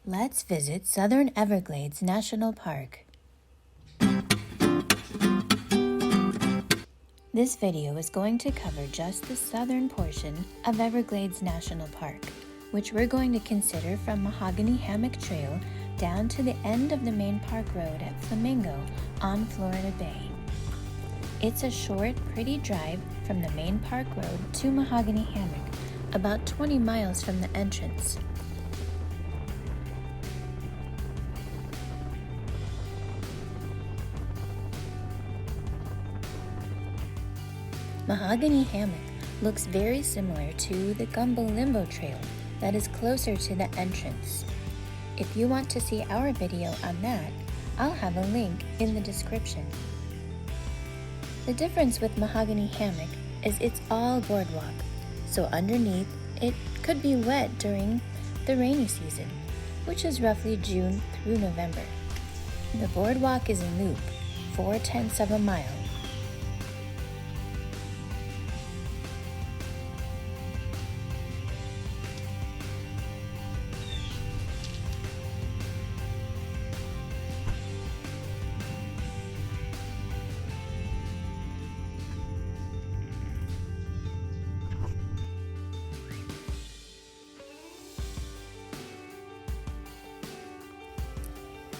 Let's visit Southern Everglades National Park. This video is going to cover just the southern portion of Everglades National Park, which we're going to consider from Mahogany Hammock Trail down to the end of the main park road at Flamingo on Florida Bay. It's a short, pretty drive from the main park road to Mahogany Hammock, about 20 miles from the entrance. Mahogany Hammock looks very similar to the Gumbo Limbo Trail that is closer to the entrance. If you want to see our video on that, I'll have a link in the description. The difference with Mahogany Hammock is it's all boardwalk, so underneath it could be wet during the rainy season, which is roughly June through November. The boardwalk is a loop, 4/10 of a mile.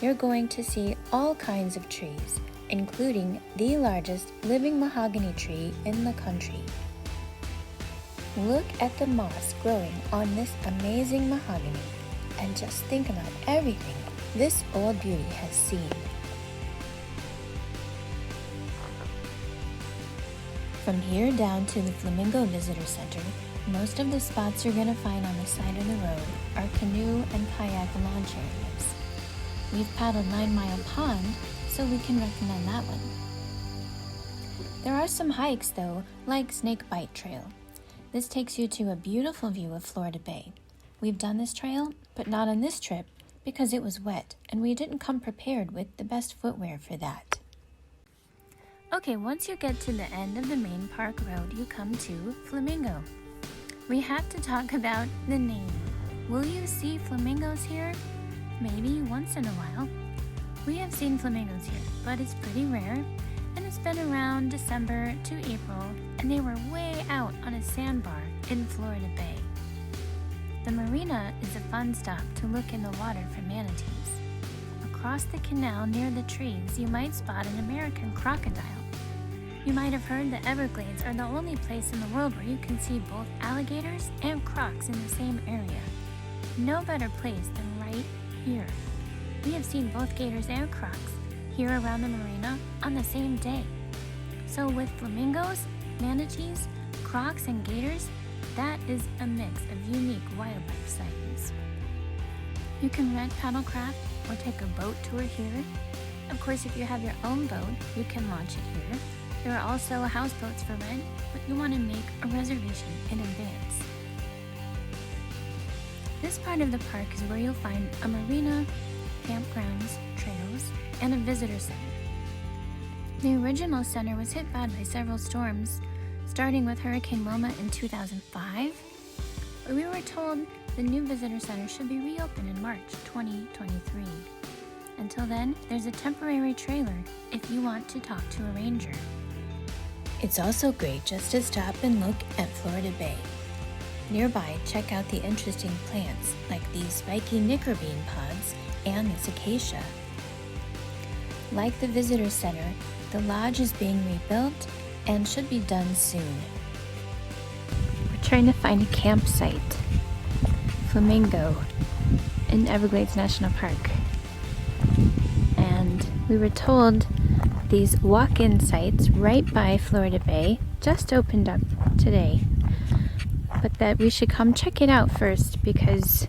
You're going to see all kinds of trees, including the largest living mahogany tree in the country. Look at the moss growing on this amazing mahogany, and just think about everything this old beauty has seen. From here down to the Flamingo Visitor Center, most of the spots you're going to find on the side of the road are canoe and kayak launch areas. We've paddled 9 Mile Pond, so we can recommend that one. There are some hikes though, like Snake Bite Trail. This takes you to a beautiful view of Florida Bay. We've done this trail, but not on this trip because it was wet and we didn't come prepared with the best footwear for that. Okay, once you get to the end of the main park road, you come to Flamingo. We have to talk about the name. Will you see flamingos here? Maybe once in a while. We have seen flamingos here, but it's pretty rare, and it's been around December to April, and they were way out on a sandbar in Florida Bay. The marina is a fun stop to look in the water for manatees. Across the canal near the trees, you might spot an American crocodile. You might have heard the Everglades are the only place in the world where you can see both alligators and crocs in the same area. No better place than right here. We have seen both gators and crocs here around the marina on the same day. So with flamingos, manatees, crocs, and gators, that is a mix of unique wildlife sightings. You can rent paddlecraft or take a boat tour here. Of course, if you have your own boat, you can launch it here. There are also houseboats for rent, but you want to make a reservation in advance. This part of the park is where you'll find a marina, campgrounds, trails, and a visitor center. The original center was hit bad by several storms, starting with Hurricane Wilma in 2005, but we were told the new visitor center should be reopened in March 2023. Until then, there's a temporary trailer if you want to talk to a ranger. It's also great just to stop and look at Florida Bay. Nearby, check out the interesting plants like these spiky nickerbean pods and this acacia. Like the visitor center, the lodge is being rebuilt and should be done soon. We're trying to find a campsite. Flamingo in Everglades National Park. And we were told these walk-in sites right by Florida Bay just opened up today, but that we should come check it out first because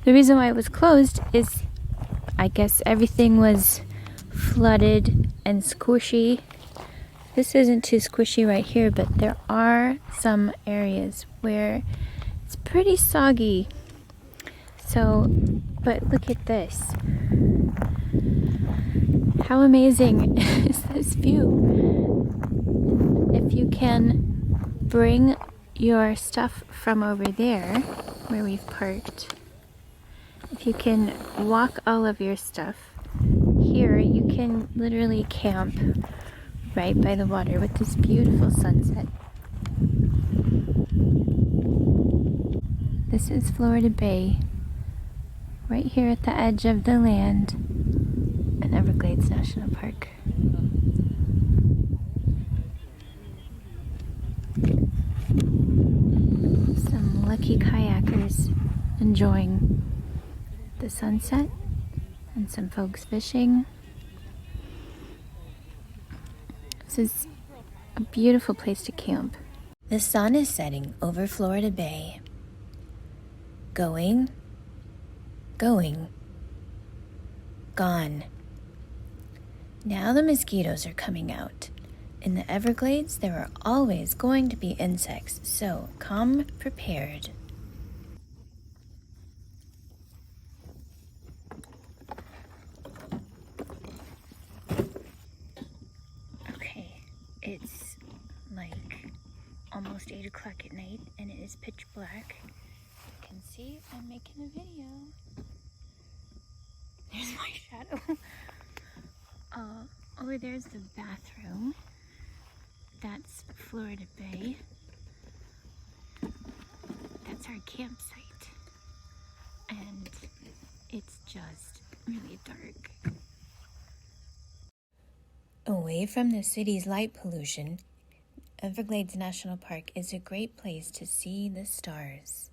the reason why it was closed is I guess everything was flooded and squishy. This isn't too squishy right here, but there are some areas where it's pretty soggy. So, but look at this. How amazing is this view? If you can bring your stuff from over there, where we've parked, if you can walk all of your stuff, here you can literally camp right by the water with this beautiful sunset. This is Florida Bay, right here at the edge of the land in Everglades National Park. Some lucky kayakers enjoying the sunset and some folks fishing. This is a beautiful place to camp. The sun is setting over Florida Bay. Going, going, gone. Now the mosquitoes are coming out. In the Everglades, there are always going to be insects, so come prepared. Okay, it's like almost 8 o'clock at night and it is pitch black. You can see I'm making a video. There's my shadow. Over there's the bathroom. That's Florida Bay. That's our campsite. And it's just really dark. Away from the city's light pollution, Everglades National Park is a great place to see the stars.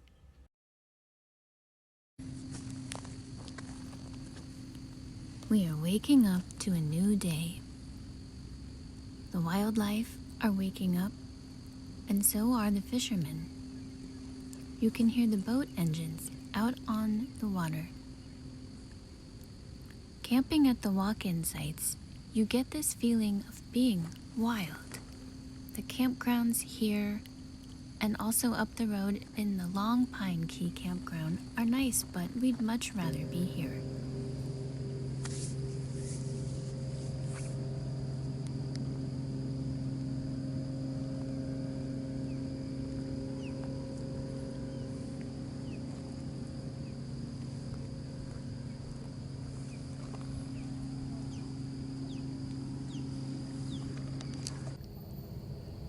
We are waking up to a new day. The wildlife are waking up, and so are the fishermen. You can hear the boat engines out on the water. Camping at the walk-in sites, you get this feeling of being wild. The campgrounds here and also up the road in the Long Pine Key campground are nice, but we'd much rather be here.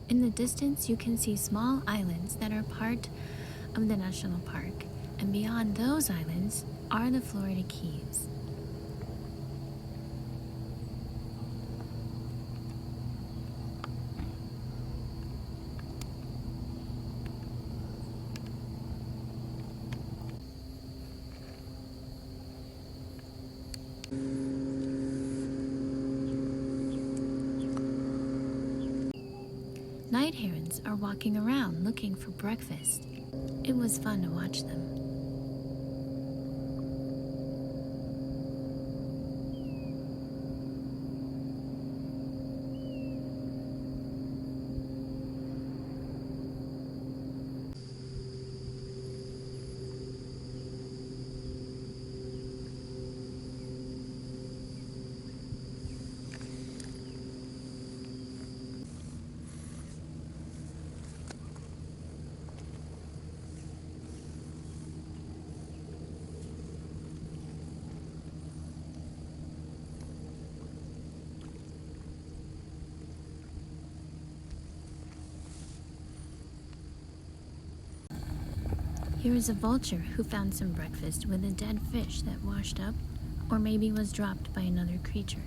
In the distance, you can see small islands that are part of the national park, and beyond those islands are the Florida Keys. Night herons are walking around looking for breakfast. It was fun to watch them. Here is a vulture who found some breakfast with a dead fish that washed up or maybe was dropped by another creature.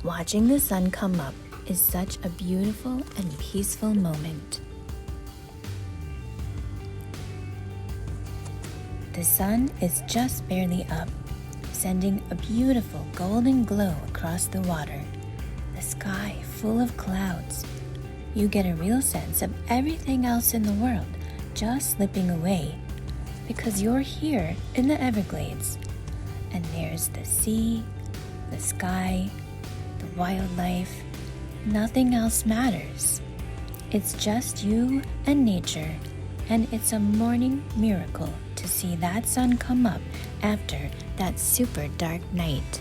Watching the sun come up is such a beautiful and peaceful moment. The sun is just barely up, sending a beautiful golden glow across the water. The sky full of clouds. You get a real sense of everything else in the world just slipping away because you're here in the Everglades. And there's the sea, the sky, the wildlife, nothing else matters. It's just you and nature, and it's a morning miracle to see that sun come up after that super dark night.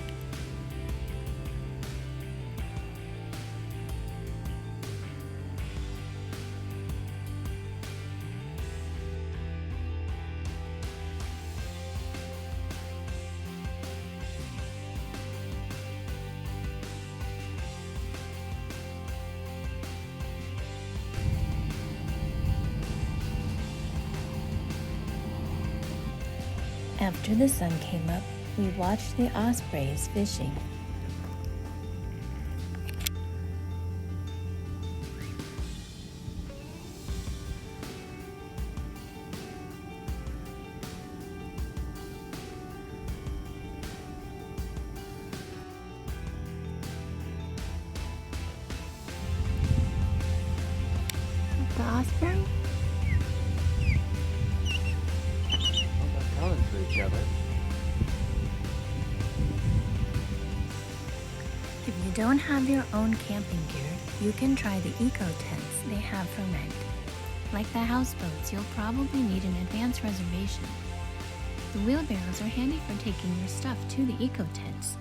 After the sun came up, we watched the ospreys fishing. The osprey? Calling to each other. If you don't have your own camping gear, you can try the eco tents they have for rent. Like the houseboats, you'll probably need an advance reservation. The wheelbarrows are handy for taking your stuff to the eco tents.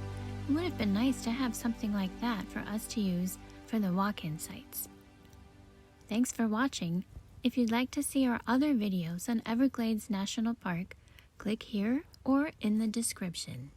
It would have been nice to have something like that for us to use for the walk-in sites. Thanks for watching. If you'd like to see our other videos on Everglades National Park, click here or in the description.